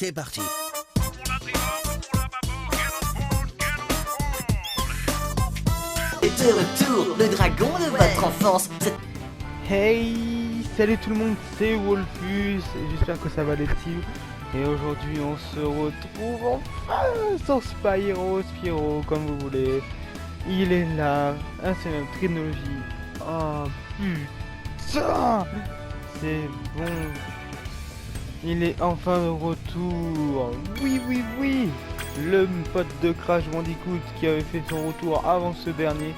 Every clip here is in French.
C'est parti. Et de retour, le dragon de votre enfance. Hey, salut tout le monde, c'est Wolfus, j'espère que ça va les petits. Et aujourd'hui on se retrouve enfin sur Spyro, comme vous voulez. Il est là, c'est notre trilogie. Oh putain, c'est bon. Il est enfin de retour. Oui, oui, oui. Le pote de Crash Bandicoot qui avait fait son retour avant ce dernier.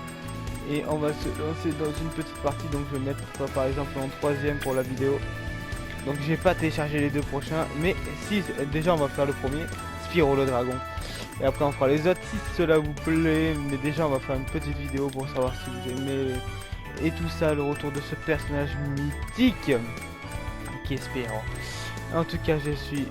Et on va se lancer dans une petite partie, donc je vais mettre par exemple en troisième pour la vidéo. Donc j'ai pas téléchargé les deux prochains, mais si déjà on va faire le premier, Spyro le dragon. Et après on fera les autres si cela vous plaît, mais déjà on va faire une petite vidéo pour savoir si vous aimez et tout ça, le retour de ce personnage mythique qui est Spyro. En tout cas je suis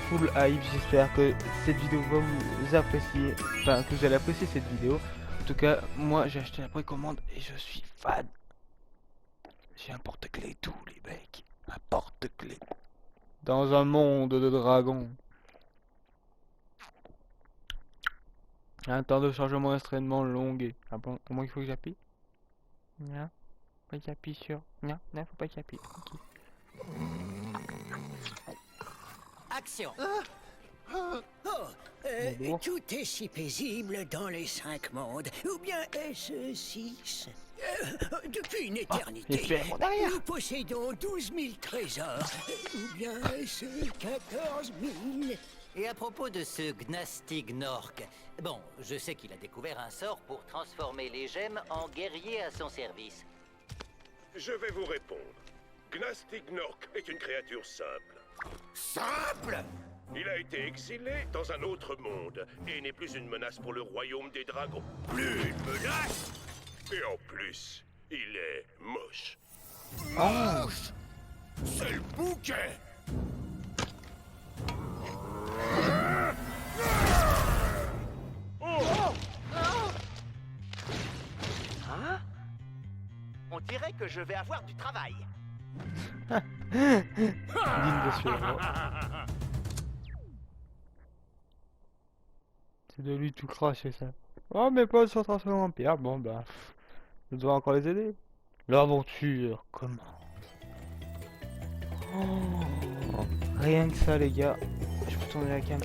full hype, j'espère que cette vidéo va vous apprécier, enfin que vous allez apprécier cette vidéo. En tout cas, moi j'ai acheté la précommande et je suis fan. J'ai un porte-clés et tout, les mecs. Un porte-clés. Dans un monde de dragons. Un temps de chargement extrêmement long. Ah bon, comment il faut que j'appuie? Non, pas que j'appuie sur. Non, non, faut pas que j'appuie. Ok. Action. Bonjour. Tout est si paisible dans les 5 mondes. Ou bien est-ce 6 depuis une Il éternité. fait mon derrière. Nous possédons 12 000 trésors. Ou bien est-ce 14 000. Et à propos de ce Gnastignork, bon, je sais qu'il a découvert un sort pour transformer les gemmes en guerriers à son service. Je vais vous répondre. Gnastignork est une créature simple. Simple. Il a été exilé dans un autre monde et n'est plus une menace pour le royaume des dragons. Plus une menace. Et en plus, il est moche. Moche. C'est le bouquet. Hein? On dirait que je vais avoir du travail. Digne de suivre. C'est de lui tout cracher ça. Oh mais pas sur transformer en pierre. Bon bah, je dois encore les aider. L'aventure commence. Oh, rien que ça les gars. Je peux tourner la cam.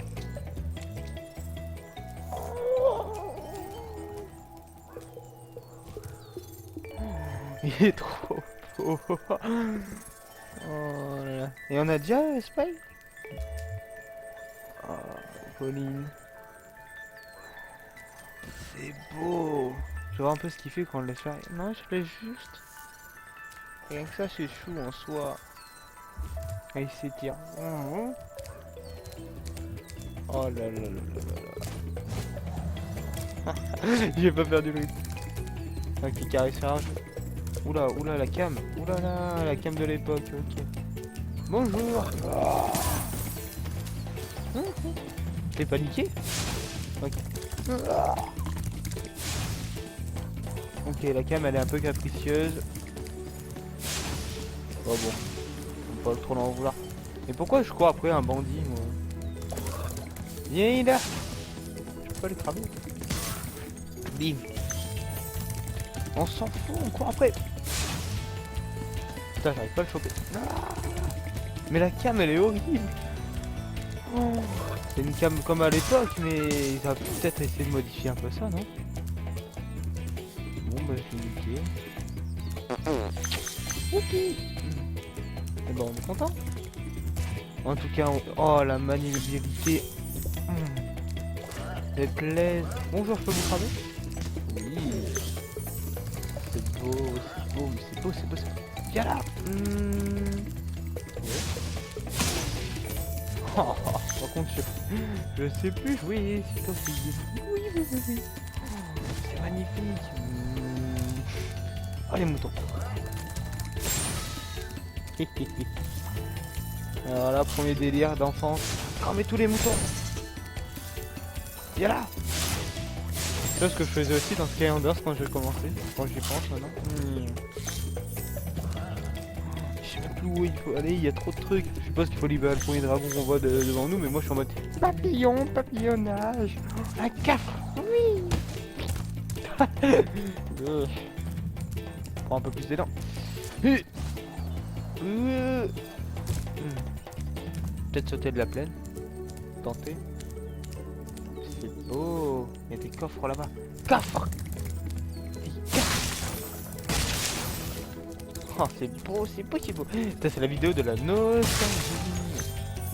Il est trop beau. Oh là là. Et on a déjà Spy. Oh, Pauline. C'est beau. Je vais voir un peu ce qu'il fait quand on le laisse faire. Non, je laisse juste. Rien que ça, c'est chou en soi. Et il s'étire. Oh là là là là là. J'ai pas perdu le rythme. Un qui caresse la rage. Oula, oula, la cam. Oula là, la cam de l'époque, ok. Bonjour. T'es paniqué? Ok. Ok, la cam elle est un peu capricieuse. Oh bon, faut pas trop l'en vouloir. Mais pourquoi je cours après un bandit moi? Viens là. Je peux pas les cramer. Bim. On s'en fout, on court après. Putain, j'arrive pas à le choper. Ah. Mais la cam elle est horrible. Oh. C'est une cam comme à l'époque, mais ils auraient peut-être essayé de modifier un peu ça, non? Bon bah je vais niquer. Ok. Et bon, on est content. En tout cas, oh la maniabilité. C'est plaise. Bonjour, je peux vous cramer? Oui. C'est beau, c'est beau, mais c'est beau, c'est beau, c'est beau. Viens là. Oh, par contre, je sais plus jouer. C'est toi qui dis. Oui, oui, oui, oui. Oh, c'est magnifique. Oh, les moutons. Alors là, premier délire d'enfance. Oh, mais tous les moutons. Viens là. C'est ce que je faisais aussi dans Skylanders quand j'ai commencé. Quand j'y pense maintenant. Je sais même plus où il faut aller, il y a trop de trucs. Je suppose qu'il faut libérer le premier dragon qu'on voit devant nous, mais moi je suis en mode papillon, papillonnage, un cafre, oui. Prends un peu plus d'élan. Peut-être sauter de la plaine. Tenter. C'est beau. Il y a des coffres là-bas. Coffres. Des coffres. Oh, c'est beau, c'est beau, c'est beau. Ça, c'est la vidéo de la nostalgie.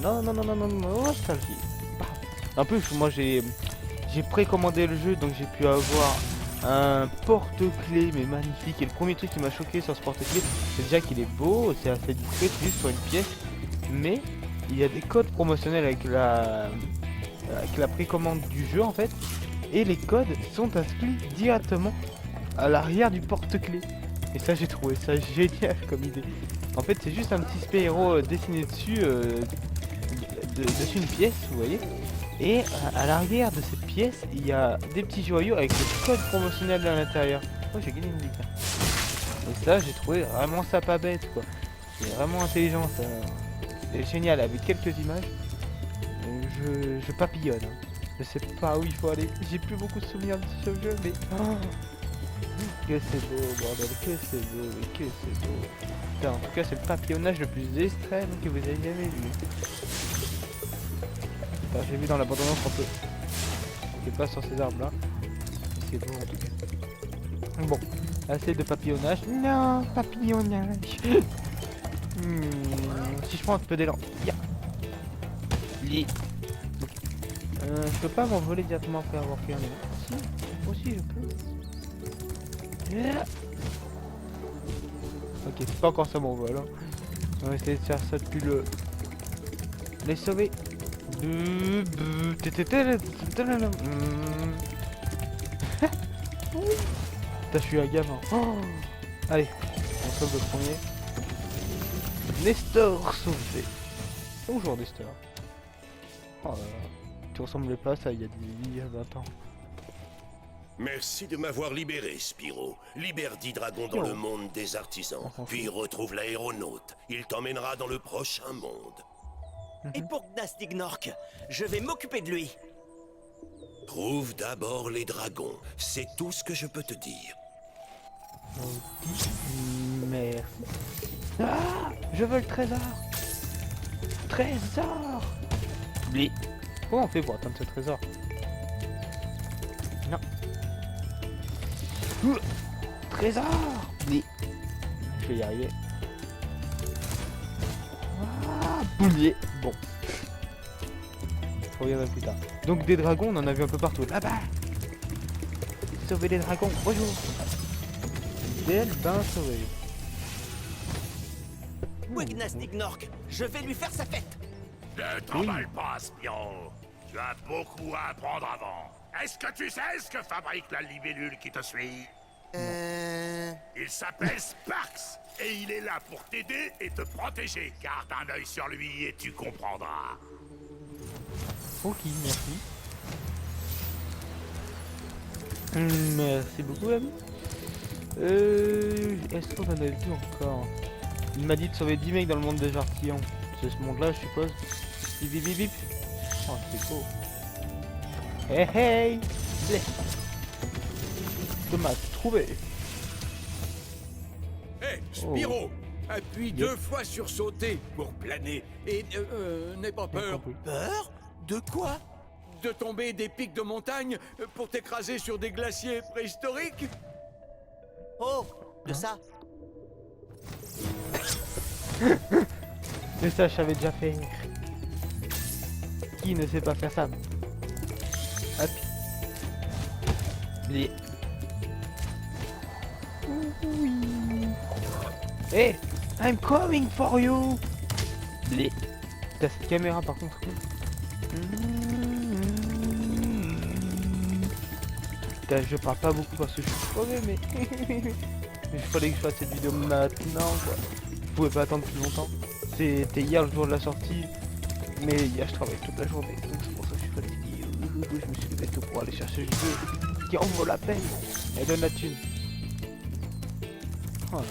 Non, nostalgie. En plus, moi, j'ai précommandé le jeu, donc j'ai pu avoir un porte-clés, mais magnifique. Et le premier truc qui m'a choqué sur ce porte-clés, c'est déjà qu'il est beau, c'est assez discret, c'est juste sur une pièce. Mais il y a des codes promotionnels avec la précommande du jeu en fait, et les codes sont inscrits directement à l'arrière du porte-clés. Et ça, j'ai trouvé ça génial comme idée. En fait, c'est juste un petit Spyro dessiné dessus, dessus une pièce, vous voyez. Et à l'arrière de cette pièce, il y a des petits joyaux avec le code promotionnel à l'intérieur. Oh, j'ai gagné une vie. Et ça, j'ai trouvé vraiment ça pas bête quoi. C'est vraiment intelligent ça. C'est génial, avec quelques images. Je papillonne. Hein. Je sais pas où il faut aller. J'ai plus beaucoup de souvenirs de ce jeu, mais oh, que c'est beau, bordel, que c'est beau, et que c'est beau. Putain, en tout cas, c'est le papillonnage le plus extrême que vous ayez jamais vu. Enfin, j'ai vu dans l'abandonnance un peu. C'est pas sur ces arbres là. C'est beau en tout cas. Bon, assez de papillonnage. Non, papillonnage. Si je prends un peu d'élan. Yeah. Je peux pas m'envoler directement après avoir fait un élan. Si, aussi je peux. Yeah. Ok, c'est pas encore ça mon vol. Hein. On va essayer de faire ça depuis le... Les sauver. Putain, je suis un gamin. Oh. Allez, on sauve le premier. Nestor sauvé. Bonjour Nestor. Oh là là. Tu ressemblais pas à ça il y a il y a 20 ans. Merci de m'avoir libéré, Spyro. Libère 10 dragons dans le monde des artisans. Puis retrouve l'aéronaute. Il t'emmènera dans le prochain monde. Et pour Gnastignork, je vais m'occuper de lui. Trouve d'abord les dragons. C'est tout ce que je peux te dire. Merci. Ah, je veux le trésor. Trésor. Bli. Comment on fait pour atteindre ce trésor? Non. Trésor. Bli. Je vais y arriver. Ah, boulier. Bon. Je reviendrai plus tard. Donc des dragons, on en a vu un peu partout. Là-bas. Sauver les dragons. Bonjour. Belle ben sauvé. Où est Gnastignork? Je vais lui faire sa fête. Ne t'emballe pas, Spion. Tu as beaucoup à apprendre avant. Est-ce que tu sais ce que fabrique la libellule qui te suit? Il s'appelle Sparks. Et il est là pour t'aider et te protéger. Garde un œil sur lui et tu comprendras. Ok, merci. Merci beaucoup, ami. Est-ce qu'on en a vu encore? Il m'a dit de sauver 10 mecs dans le monde des artisans. C'est ce monde-là, je suppose. Bip bip bip bip. Oh, c'est beau. Hey hey! Blé. Thomas, trouvé. Hé, Spyro, appuie 2 fois sur sauter pour planer. Et n'aie pas peur. Peur? De quoi? De tomber des pics de montagne pour t'écraser sur des glaciers préhistoriques? Oh, de ça? Mais ça, je savais déjà faire. Qui ne sait pas faire ça? Hop. Blé. Oui. Hey, I'm coming for you. Blé. T'as cette caméra par contre. Putain, je parle pas beaucoup parce que je suis crevé, mais il fallait que je fasse cette vidéo maintenant quoi. Je pouvais pas attendre plus longtemps. C'était hier le jour de la sortie, mais hier je travaille toute la journée, donc c'est pour ça que je suis fatigué. Je me suis levé tôt pour aller chercher le jeu qui en vaut la peine et donne la thune. Oh là là.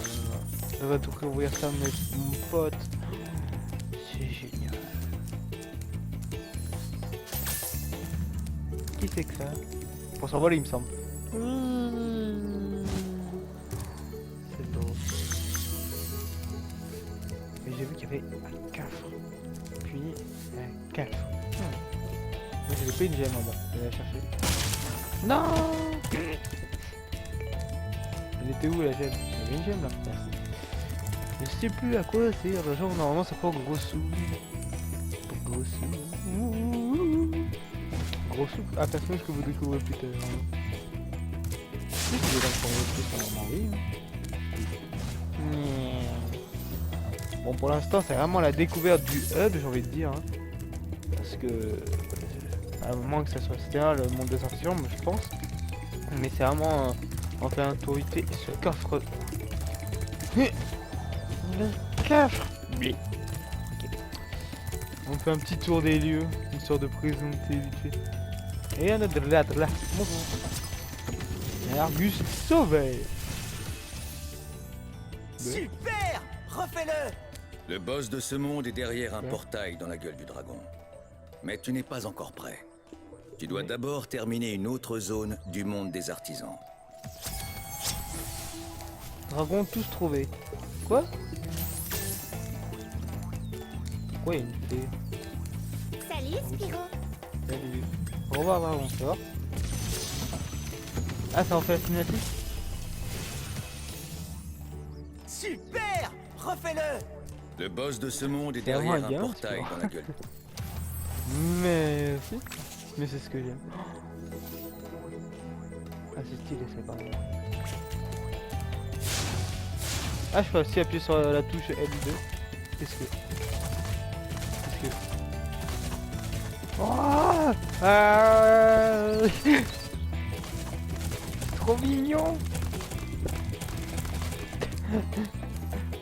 Je vais tout ouvrir ça, mais pote. C'est génial. Qui c'est que ça? Pour s'envoler, il me semble. C'est beau. Et j'ai vu qu'il y avait un coffre. Puis un coffre. Moi j'ai pas une gemme en bas. Je vais la chercher. Non! Elle était où la gemme? Il y avait une gemme là. Merci. Je sais plus à quoi c'est. Genre normalement c'est pas gros sous. Gros sous. Gros sous. Un personnage que vous découvrez plus tard. Si je vais là pour plus sur mon mari. Bon pour l'instant c'est vraiment la découverte du hub j'ai envie de dire. Hein. Parce que à moins que ça soit c'était le monde des artisans, je pense. Mais c'est vraiment on fait un tour vite fait. Ce coffre. Le coffre. Oui. Ok. On fait un petit tour des lieux, histoire de présenter vite fait. Et un autre là. Bonjour. Argus sauvé. Super! Refais-le! Le boss de ce monde est derrière un portail dans la gueule du dragon. Mais tu n'es pas encore prêt. Tu dois d'abord terminer une autre zone du monde des artisans. Dragon tous trouvés. Quoi? Pourquoi il y a une clé? Salut Spiro. Salut. Au revoir dragon, ça va? Ah ça en fait la cinématique? Super! Refais-le! Le boss de ce monde est C'est vraiment derrière un un gamin, portail tu vois. dans la gueule. Merci. Mais c'est ce que j'aime. Ah c'est stylé c'est pas mal. Ah je peux aussi appuyer sur la touche L2. Qu'est-ce que... Oh trop mignon.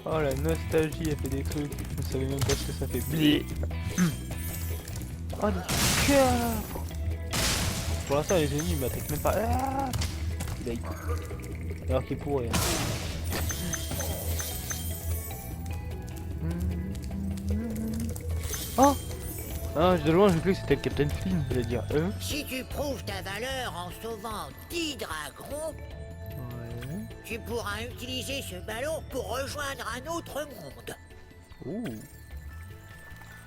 Oh la nostalgie elle fait des trucs. Je savais même pas ce que ça fait. Blé. Oh des cœurs. Pour l'instant les ennemis ils m'attaquent même pas. Ah il a alors qu'il pourrait. Oh ah, de loin j'ai cru que c'était le Captain Flynn, je voulais dire Si tu prouves ta valeur en sauvant 10 dragons, Ouais. tu pourras utiliser ce ballon pour rejoindre un autre monde. Ouh.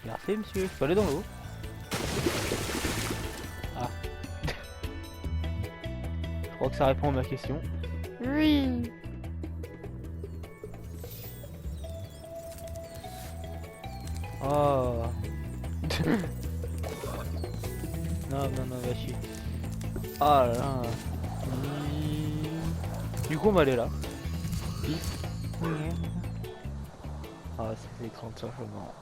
Merci monsieur, je peux aller dans l'eau. Ah. Je crois que ça répond à ma question. Oui. Oh. Non, va chier. Ah là là. Du coup, on va aller là. Ah, c'est écran de chargement.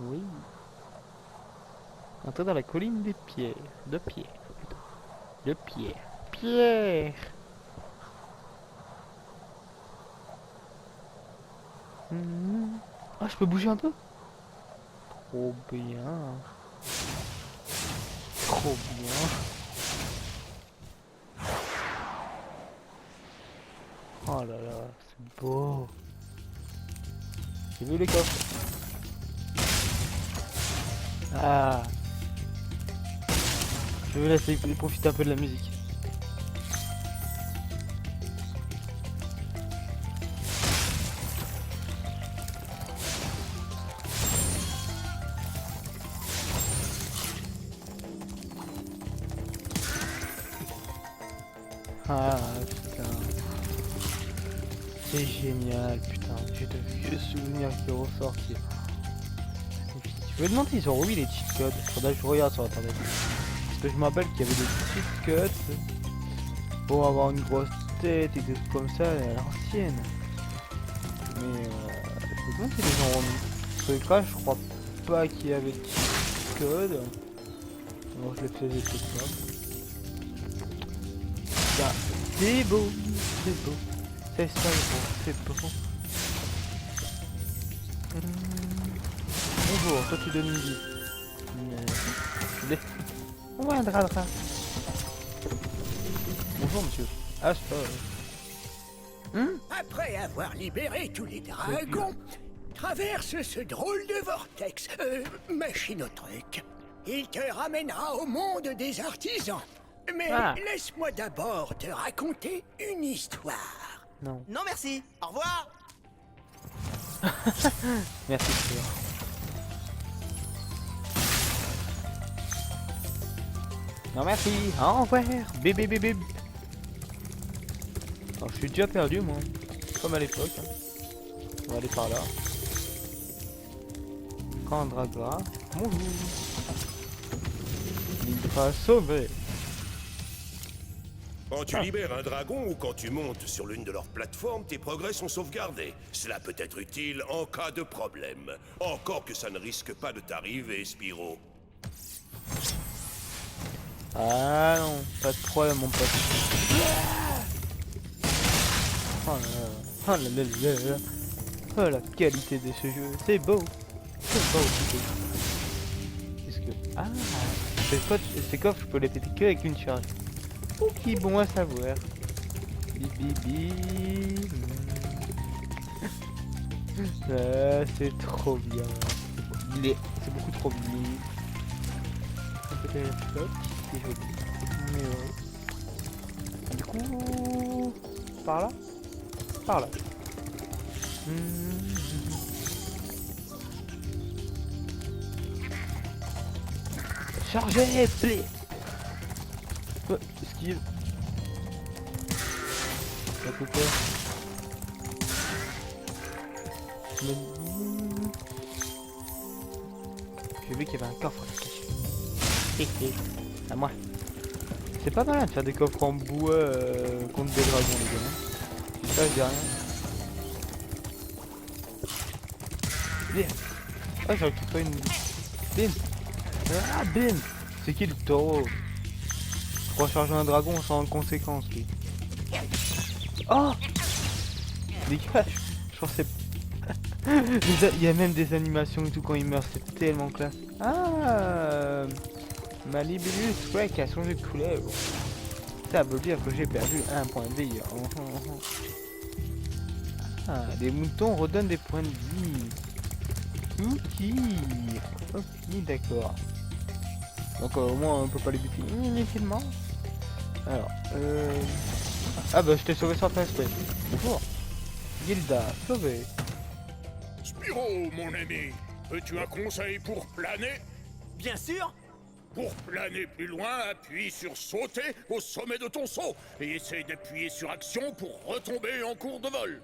Oui. Entrer dans la colline des pierres. De pierre, plutôt. De pierre. Pierre. Ah, je peux bouger un peu? Trop bien. Trop bien. Oh là là, c'est beau. J'ai vu les coffres. Ah. Je vais laisser profiter un peu de la musique. Ah putain. C'est génial putain. J'ai de vieux souvenirs qui ressortent. Je me demande s'ils ont remis les cheat codes. Faudrait que je regarde sur internet. Parce que je me rappelle qu'il y avait des cheat codes pour avoir une grosse tête et des trucs comme ça à l'ancienne. Mais je me demande si les ont remis. Parce que là je crois pas qu'il y avait de cheat code. Alors je les faisais tout ça. Bah, c'est beau, c'est beau. C'est ça beau, c'est beau. Bonjour, toi tu donnes une vie. On va un drap. Bonjour monsieur. Ah c'est pas... après avoir libéré tous les dragons, traverse ce drôle de vortex, machine au truc. Il te ramènera au monde des artisans. Mais laisse-moi d'abord te raconter une histoire. Non. Non merci, au revoir. Merci Spiro. Non merci, au revoir. Bébé bébé. Alors, je suis déjà perdu moi. Comme à l'époque. Hein. On va aller par là. Quand Dragora. Bonjour. Il va sauver. Quand tu libères un dragon ou quand tu montes sur l'une de leurs plateformes, tes progrès sont sauvegardés. Cela peut être utile en cas de problème. Encore que ça ne risque pas de t'arriver, Spyro. Ah non, pas de problème mon pote. Oh là là, oh là là là là. Oh la qualité de ce jeu, c'est beau. C'est beau, c'est beau. Qu'est-ce que... Ah, ces coffres, je peux les péter que avec une charge. Ok, bon à savoir. Bibi. Ah, c'est trop bien. C'est beaucoup trop bien. Un peu de flotte, c'est joli. Mais ouais. Du coup... Par là. Par là. Chargez, play. Esquive. Ça fait peur. J'ai vu qu'il y avait un coffre caché. À moi. C'est pas mal de faire des coffres en bois contre des dragons les gars. Ça je dis rien. Bim. Ah j'ai récupéré une... Bim. Ah bim. C'est qui le taureau? Je crois charger un dragon sans conséquence lui. Oh. Dégage. Je pensais... Il y a même des animations et tout quand il meurt, c'est tellement classe. Ah, ma libellus, ouais, qui a changé de couleur. Ça veut dire que j'ai perdu un point de vie. Ah, les moutons redonnent des points de vie. Ok, d'accord. Donc au moins on peut pas les buter inutilement. Alors, ah bah je t'ai sauvé sans espèce. Bonjour. Gilda, sauvé. Spyro, mon ami, veux-tu un conseil pour planer? Bien sûr. Pour planer plus loin, appuie sur sauter au sommet de ton saut et essaye d'appuyer sur action pour retomber en cours de vol.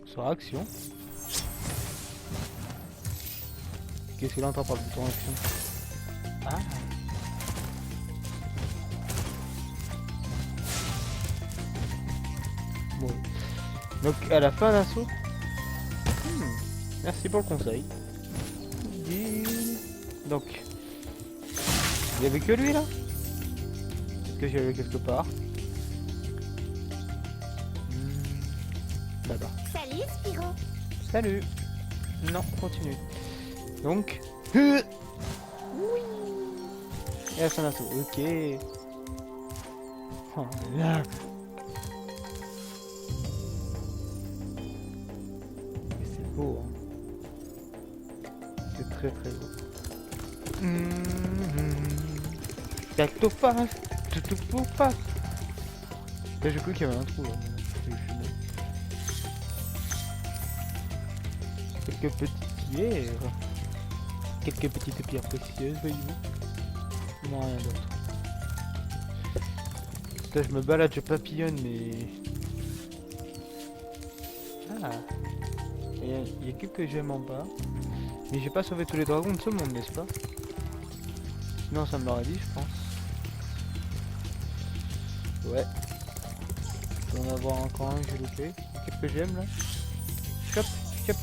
Sur action. Qu'est-ce qu'il entend par le bouton action? Ah. Bon. Donc à la fin d'un saut. Merci pour le conseil. Donc. Il y avait que lui là? Est-ce que j'y allais quelque part? Là-bas. Salut Spyro. Salut. Non, continue. Donc. Oui. Et la fin d'un saut. Ok. Oh là. C'est beau. Hein. C'est très très beau. Cactophage. Toutoufage. Là j'ai cru qu'il y avait un trou. Là. Quelques petites pierres. Quelques petites pierres précieuses, voyez-vous. Non, rien d'autre. Putain, je me balade, je papillonne, mais... Ah. Il y a quelques gemmes en bas. Mais j'ai pas sauvé tous les dragons de ce monde, n'est-ce pas? Sinon ça me l'aurait dit, je pense. Ouais. Je vais en avoir encore un que j'ai loupé. Quelques gemmes là. Chope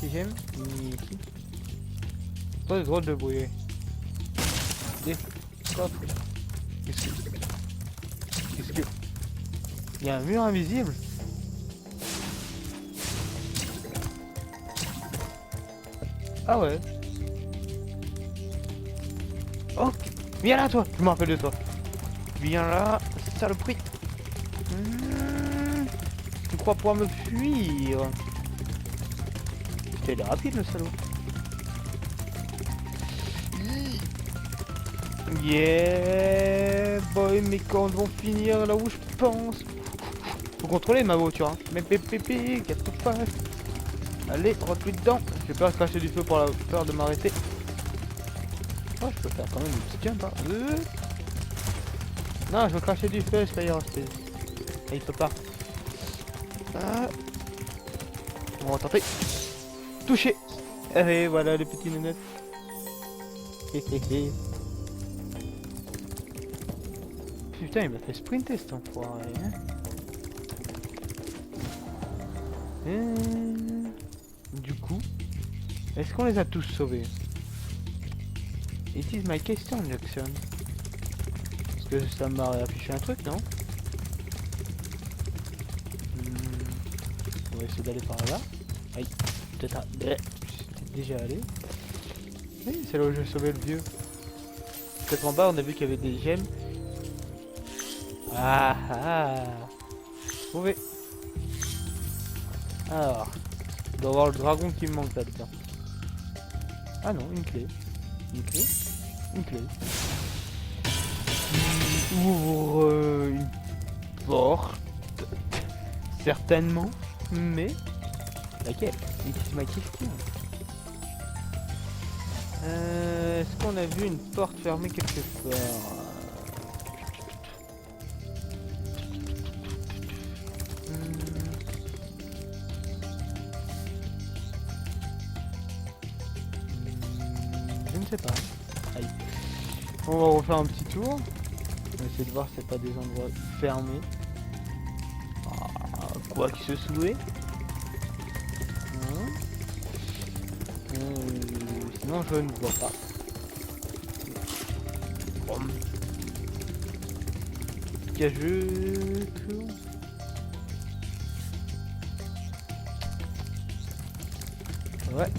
les gemmes. Ici. Pas de drôle de bruit. Des coffres. Qu'est-ce que... Il y a un mur invisible. Ah ouais. Oh, viens là toi, je me rappelle de toi. Viens là, saloperie. croit pouvoir me fuir. Putain, il est rapide le salaud. Yeah boy, mes cornes vont finir là où je pense. Faut contrôler ma voiture hein. Mais pépé, qu'est-ce que tu fais? Allez, rentre-lui dedans. J'ai peur de cracher du feu pour la peur de m'arrêter. Oh, je peux faire quand même une petite jump hein. Non, je veux cracher du feu, Spire Space. Ah, il peut pas. Ah. On va tenter. Touché. Et voilà les petits nounettes. Putain, il m'a fait sprinter cet enfoiré. Hein. Du coup, est-ce qu'on les a tous sauvés? It is my question, Jackson. Parce que ça m'a affiché un truc, non? On va essayer d'aller par là. Aïe, peut-être un... J'étais déjà allé. Oui, c'est là où j'ai sauvé le vieux. Peut-être en bas, on a vu qu'il y avait des gemmes. Ah ah. Mauvais. Alors, il doit y avoir le dragon qui me manque là-dedans. Ah non, une clé. Une clé. Une clé. Ouvre une porte. Certainement. Mais laquelle? C'est ma question. Est-ce qu'on a vu une porte fermée quelque part? Je ne sais pas. Allez. On va refaire un petit tour. On va essayer de voir si c'est pas des endroits fermés. Ah, quoi que ce soit. Sinon je ne vois pas. Cageux. Ouais.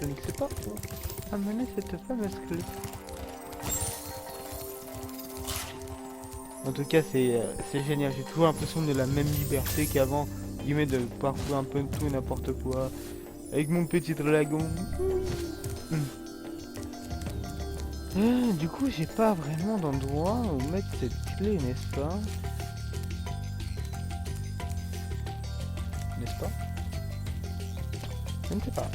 Je ne sais pas où amener cette fameuse clé. En tout cas c'est génial, j'ai toujours l'impression de la même liberté qu'avant, de parfois un peu tout et n'importe quoi. Avec mon petit dragon. Du coup j'ai pas vraiment d'endroit où mettre cette clé, n'est-ce pas? N'est-ce pas? Je ne sais pas.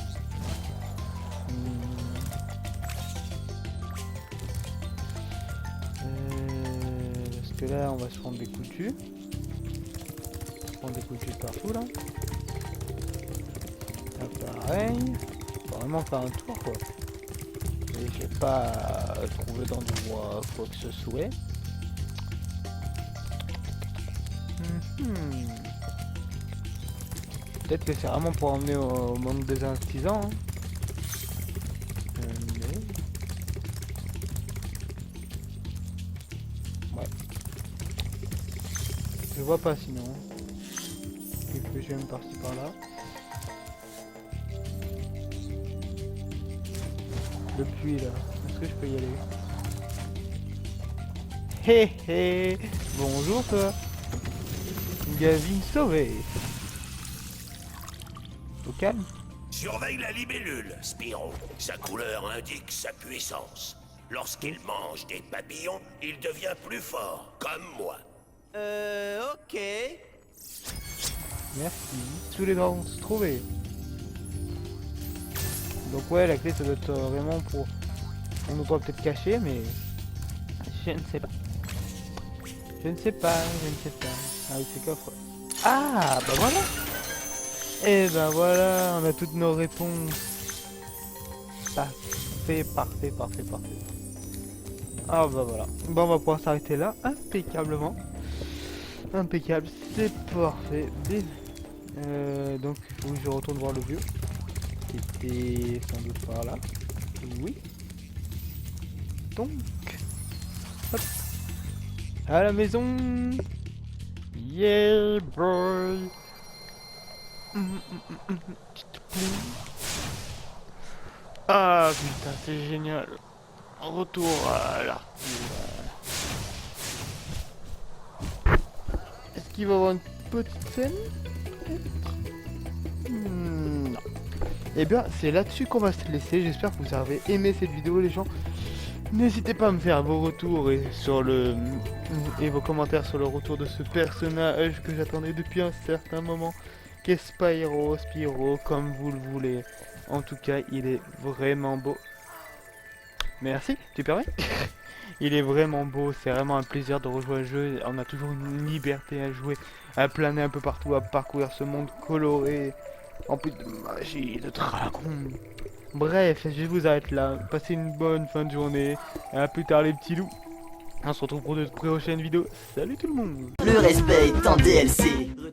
Parce que là on va se prendre des coups de jus. On se prend des coups de jus partout là. Là, pareil. Faut vraiment faire un tour quoi. Et j'ai pas trouvé d'endroit quoi que ce soit. Peut-être que c'est vraiment pour emmener au monde des artisans. Hein. Mais... ouais. Je vois pas sinon. Quelques gemmes par-ci par-là. Le puits là. Est-ce que je peux y aller? Hé hé. Bonjour toi. Gavin sauvé. Au calme. Surveille la libellule, Spyro. Sa couleur indique sa puissance. Lorsqu'il mange des papillons, il devient plus fort, comme moi. Ok. Merci. Tous les dragons se trouvaient. Donc ouais, la clé ça doit être vraiment pour... on nous doit peut-être cacher, mais... je ne sais pas. Je ne sais pas. Ah oui, c'est coffre. Ah, bah voilà. Et ben voilà, on a toutes nos réponses. Parfait. Ah bah voilà. Bon, on va pouvoir s'arrêter là, impeccablement. Impeccable, c'est parfait. Donc, il faut que je retourne voir le vieux. Qui était sans doute par là. Oui. Donc, hop. À la maison. Yeah, boy. Ah putain, c'est génial. Retour à l'artiste. Est-ce qu'il va y avoir une petite scène? Non. Et bien, c'est là-dessus qu'on va se laisser. J'espère que vous avez aimé cette vidéo, les gens. N'hésitez pas à me faire vos retours et vos commentaires sur le retour de ce personnage que j'attendais depuis un certain moment, qu'est Spyro, comme vous le voulez. En tout cas, il est vraiment beau. Merci, tu permets? Il est vraiment beau, c'est vraiment un plaisir de rejouer le jeu. On a toujours une liberté à jouer, à planer un peu partout, à parcourir ce monde coloré, en plus de magie, de dragon. Bref, je vous arrête là. Passez une bonne fin de journée. Et à plus tard les petits loups. On se retrouve pour de prochaines vidéos. Salut tout le monde. Le respect est en DLC.